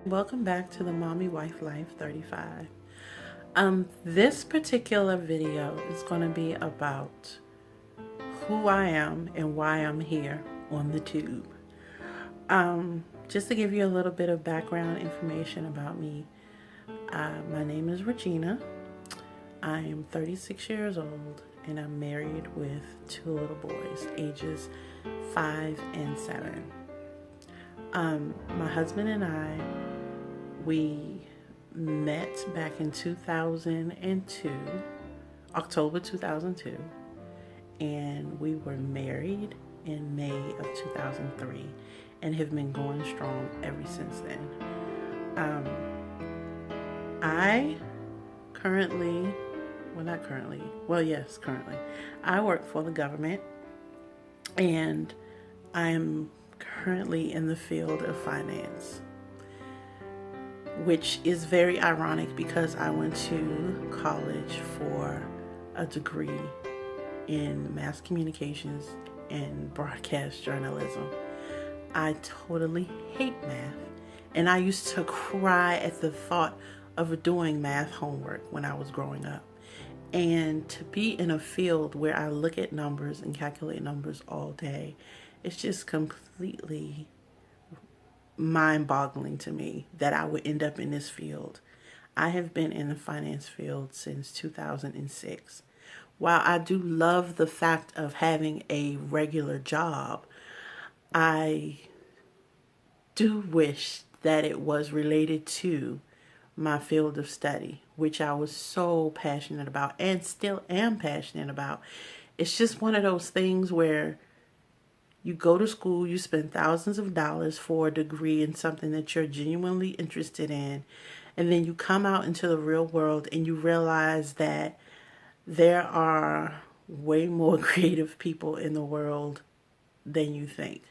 Welcome back to the Mommy Wife Life 35. This particular video is going to be about who I am and why I'm here on the tube. Just to give you a little bit of background information about me, my name is Regina. I am 36 years old and I'm married with two little boys, ages 5 and 7. My husband and we met back in 2002, October 2002, and we were married in May of 2003 and have been going strong ever since then. I currently, currently, I work for the government and I am currently in the field of finance, which is very ironic because I went to college for a degree in mass communications and broadcast journalism. I totally hate math, and I used to cry at the thought of doing math homework when I was growing up. And to be in a field where I look at numbers and calculate numbers all day, it's just completely mind-boggling to me that I would end up in this field. I have been in the finance field since 2006. While I do love the fact of having a regular job, I do wish that it was related to my field of study, which I was so passionate about and still am passionate about. It's just one of those things where you go to school, you spend thousands of dollars for a degree in something that you're genuinely interested in, and then you come out into the real world and you realize that there are way more creative people in the world than you think.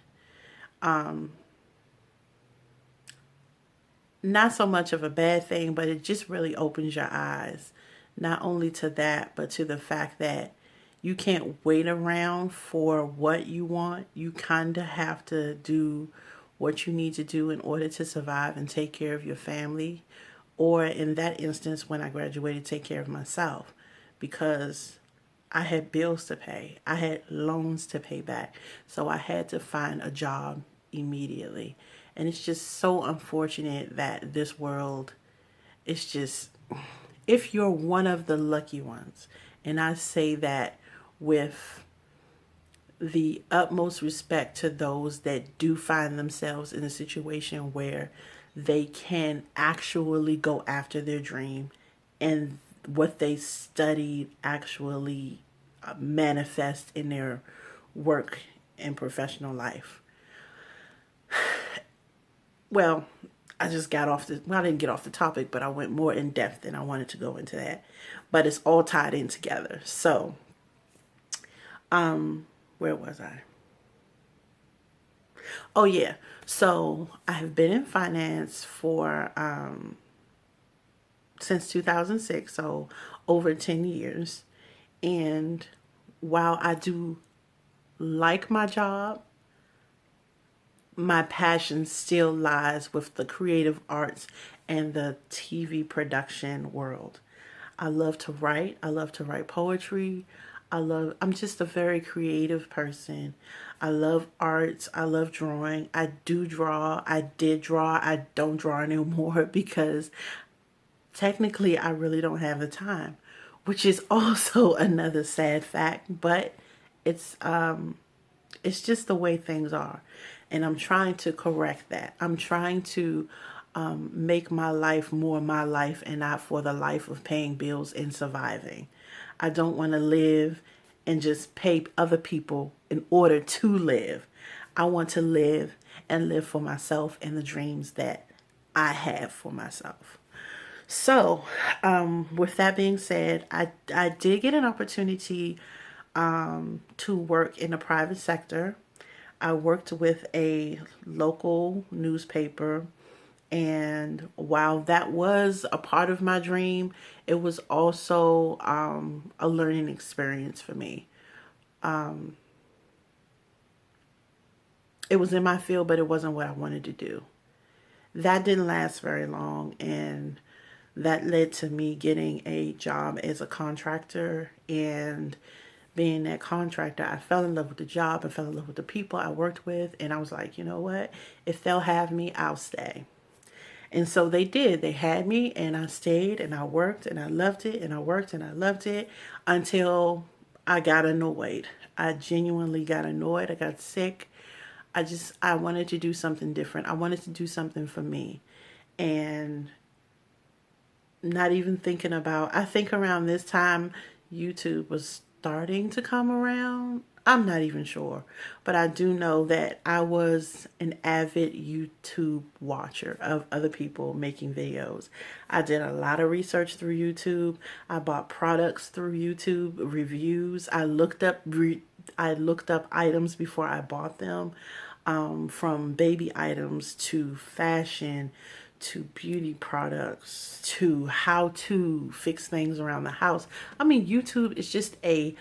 Not so much of a bad thing, but it just really opens your eyes, not only to that, but to the fact that you can't wait around for what you want. You kind of have to do what you need to do in order to survive and take care of your family. Or in that instance, when I graduated, take care of myself, because I had bills to pay. I had loans to pay back. So I had to find a job immediately. And it's just so unfortunate that this world is just, if you're one of the lucky ones, and I say that with the utmost respect to those that do find themselves in a situation where they can actually go after their dream and what they studied actually manifest in their work and professional life. Well, I just got off the, well, I didn't get off the topic, but I went more in depth than I wanted to go into that. But it's all tied in together. So, where was I? Oh yeah. So I have been in finance for since 2006, so over 10 years. And while I do like my job, my passion still lies with the creative arts and the TV production world. I love to write. I love to write poetry. I'm just a very creative person. I love arts. I love drawing. I do draw. I did draw. I don't draw anymore because technically I really don't have the time, which is also another sad fact, but it's it's just the way things are. And I'm trying to correct that. I'm trying to make my life more my life and not for the life of paying bills and surviving. I don't want to live and just pay other people in order to live. I want to live and live for myself and the dreams that I have for myself. So, with that being said, I did get an opportunity to work in the private sector. I worked with a local newspaper, and while that was a part of my dream, it was also a learning experience for me. It was in my field, but it wasn't what I wanted to do. that didn't last very long, and that led to me getting a job as a contractor. And being that contractor, I fell in love with the job. I fell in love with the people I worked with. And I was like, you know what? If they'll have me, I'll stay. And so they did. They had me, and I stayed, and I worked, and I loved it, and I worked, and I loved it until I got annoyed. I genuinely got annoyed. I got sick. I wanted to do something different. I wanted to do something for me. And not even thinking about, I think around this time, YouTube was starting to come around. I'm not even sure, but I do know that I was an avid YouTube watcher of other people making videos. I did a lot of research through YouTube. I bought products through YouTube reviews. I looked up items before I bought them, from baby items to fashion to beauty products to how to fix things around the house. I mean, YouTube is just an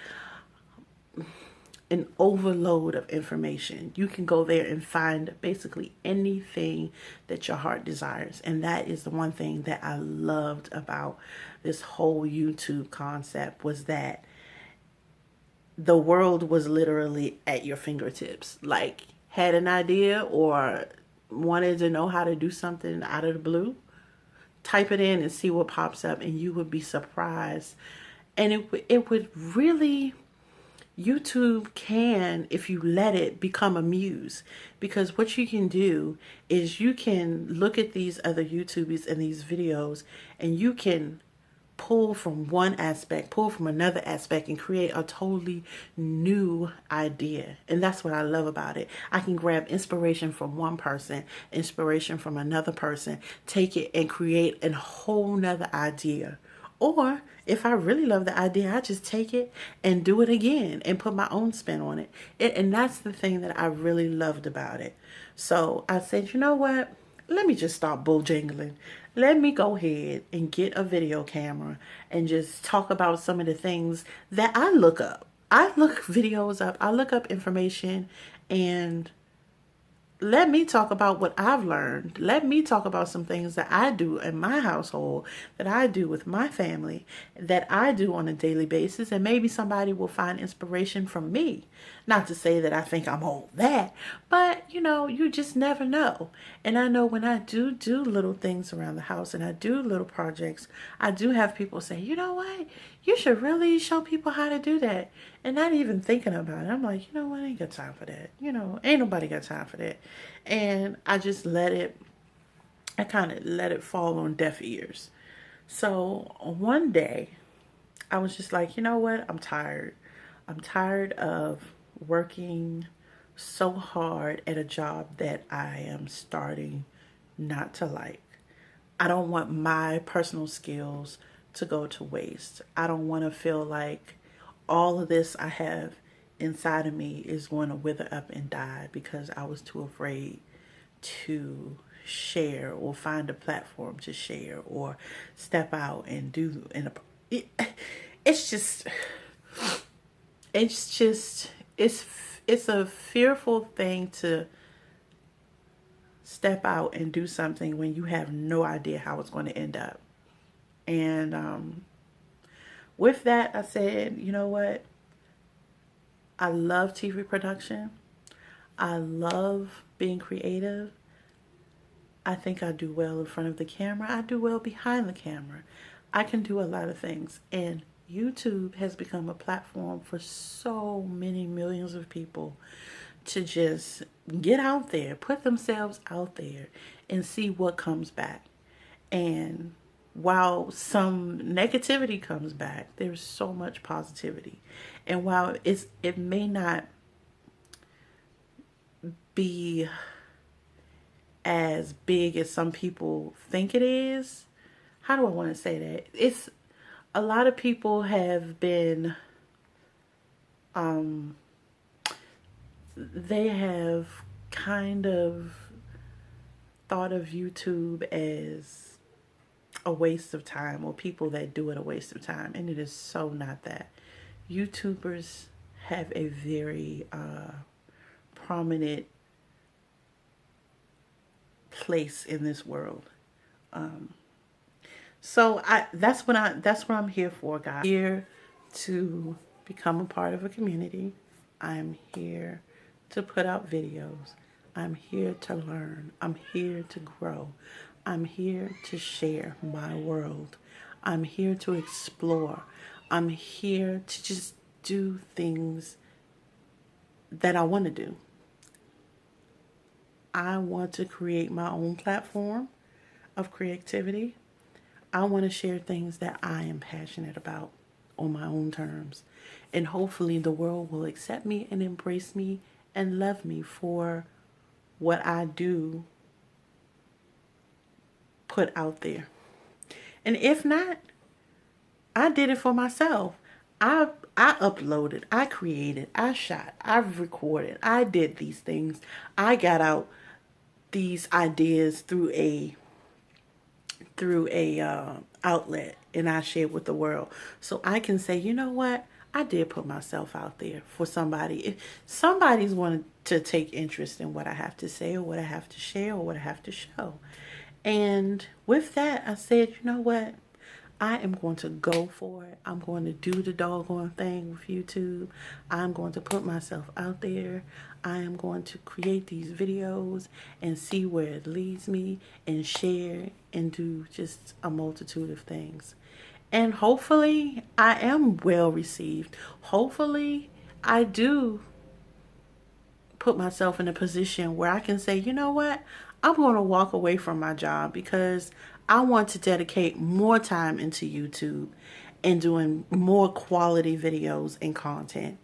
overload of information. You can go there and find basically anything that your heart desires. And that is the one thing that I loved about this whole YouTube concept, was that the world was literally at your fingertips. Like, had an idea or wanted to know how to do something out of the blue, type it in and see what pops up, and you would be surprised. And it would really, YouTube can, if you let it, become a muse. Because what you can do is you can look at these other YouTubers and these videos, and you can pull from one aspect, pull from another aspect, and create a totally new idea. And that's what I love about it. I can grab inspiration from one person, inspiration from another person, take it and create a whole nother idea. Or if I really love the idea, I just take it and do it again and put my own spin on it. And that's the thing that I really loved about it. So I said, you know what? Let me just stop bojangling. Let me go ahead and get a video camera and just talk about some of the things that I look up. I look videos up, I look up information, and let me talk about what I've learned. Let me talk about some things that I do in my household, that I do with my family, that I do on a daily basis. And maybe somebody will find inspiration from me. Not to say that I think I'm all that, but you just never know. And I know when I do little things around the house and I do little projects, I do have people say, you know what? You should really show people how to do that. And not even thinking about it. I'm like, you know what? I ain't got time for that. Ain't nobody got time for that. And I just I kind of let it fall on deaf ears. So one day I was just like, you know what? I'm tired. I'm tired of working so hard at a job that I am starting not to like. I don't want my personal skills to go to waste. I don't want to feel like all of this I have inside of me is going to wither up and die because I was too afraid to share or find a platform to share or step out and do. It's just it's just it's a fearful thing to step out and do something when you have no idea how it's going to end up. And with that, I said, you know what? I love TV production. I love being creative. I think I do well in front of the camera. I do well behind the camera. I can do a lot of things. And YouTube has become a platform for so many millions of people to just get out there, put themselves out there, and see what comes back. And while some negativity comes back, there's so much positivity. And while it may not be as big as some people think it is, how do I want to say that? It's a lot of people have been, they have kind of thought of YouTube as a waste of time, or people that do it a waste of time, and it is so not that. YouTubers have a very prominent place in this world. So that's what I'm here for, guys. Here to become a part of a community. I'm here to put out videos. I'm here to learn. I'm here to grow. I'm here to share my world. I'm here to explore. I'm here to just do things that I want to do. I want to create my own platform of creativity. I want to share things that I am passionate about on my own terms. And hopefully the world will accept me and embrace me and love me for what I do put out there. And if not, I did it for myself. I uploaded, I created, I shot, I recorded, I did these things. I got out these ideas through a outlet, and I share with the world. So I can say, you know what? I did put myself out there for somebody. If somebody's wanted to take interest in what I have to say or what I have to share or what I have to show. And with that, I said, you know what? I am going to go for it. I'm going to do the doggone thing with YouTube. I'm going to put myself out there. I am going to create these videos and see where it leads me and share and do just a multitude of things. And hopefully I am well received. Hopefully I do put myself in a position where I can say, you know what? I'm going to walk away from my job because I want to dedicate more time into YouTube and doing more quality videos and content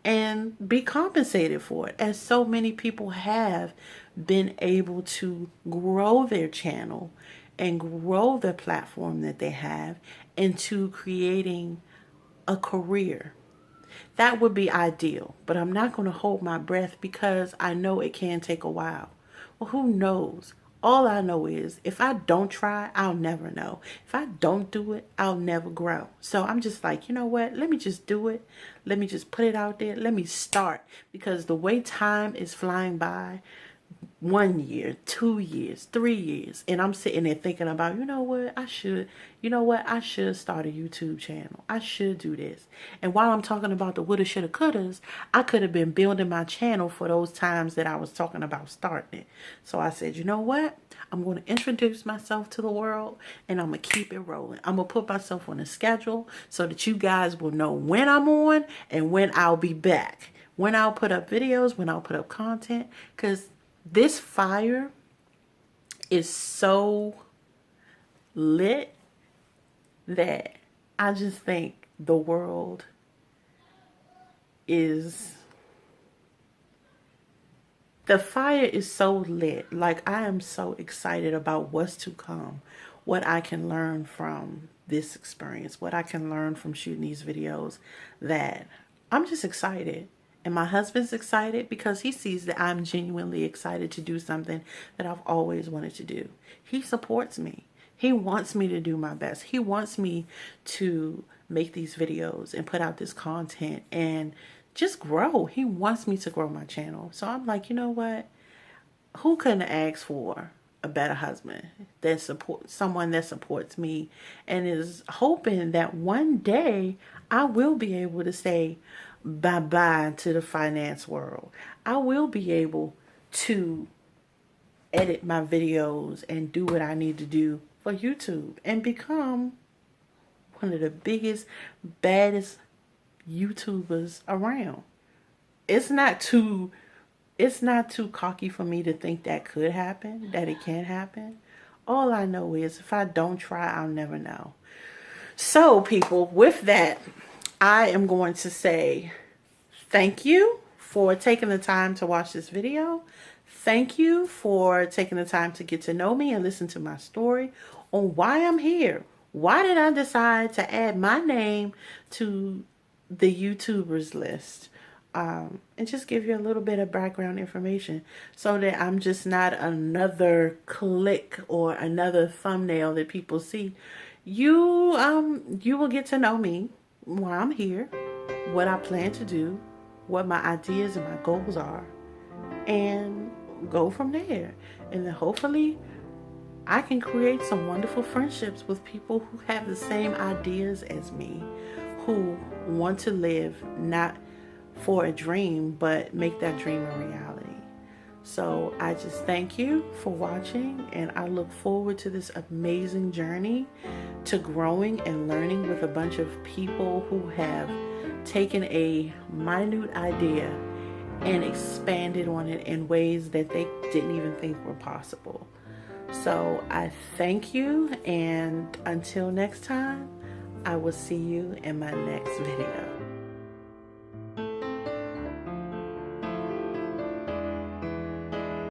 and be compensated for it, as so many people have been able to grow their channel and grow the platform that they have into creating a career. That would be ideal, but I'm not going to hold my breath because I know it can take a while. Well, who knows? All I know is if I don't try, I'll never know. If I don't do it, I'll never grow. So I'm just like, you know what? Let me just do it. Let me just put it out there. Let me start, because the way time is flying by, 1 year, 2 years, 3 years, and I'm sitting there thinking about, you know what, I should start a YouTube channel. I should do this. And while I'm talking about the woulda, shoulda, couldas, I could have been building my channel for those times that I was talking about starting it. So I said, you know what, I'm going to introduce myself to the world and I'm going to keep it rolling. I'm going to put myself on a schedule so that you guys will know when I'm on and when I'll be back, when I'll put up videos, when I'll put up content, because this fire is so lit that I just think the world is, the fire is so lit. Like, I am so excited about what's to come, what I can learn from this experience, what I can learn from shooting these videos, that I'm just excited. And my husband's excited because he sees that I'm genuinely excited to do something that I've always wanted to do. He supports me. He wants me to do my best. He wants me to make these videos and put out this content and just grow. He wants me to grow my channel. So I'm like, you know what? Who couldn't ask for a better husband that supports, someone that supports me and is hoping that one day I will be able to say bye-bye to the finance world. I will be able to edit my videos and do what I need to do for YouTube and become one of the biggest, baddest YouTubers around. It's not too cocky for me to think that could happen, that it can happen. All I know is if I don't try, I'll never know. So people, with that, I am going to say thank you for taking the time to watch this video. Thank you for taking the time to get to know me and listen to my story on why I'm here. Why did I decide to add my name to the YouTubers list? And just give you a little bit of background information so that I'm just not another click or another thumbnail that people see. You will get to know me, why I'm here, what I plan to do, what my ideas and my goals are, and go from there. And then hopefully I can create some wonderful friendships with people who have the same ideas as me, who want to live not for a dream, but make that dream a reality. So I just thank you for watching, and I look forward to this amazing journey to growing and learning with a bunch of people who have taken a minute idea and expanded on it in ways that they didn't even think were possible. So I thank you, and until next time, I will see you in my next video.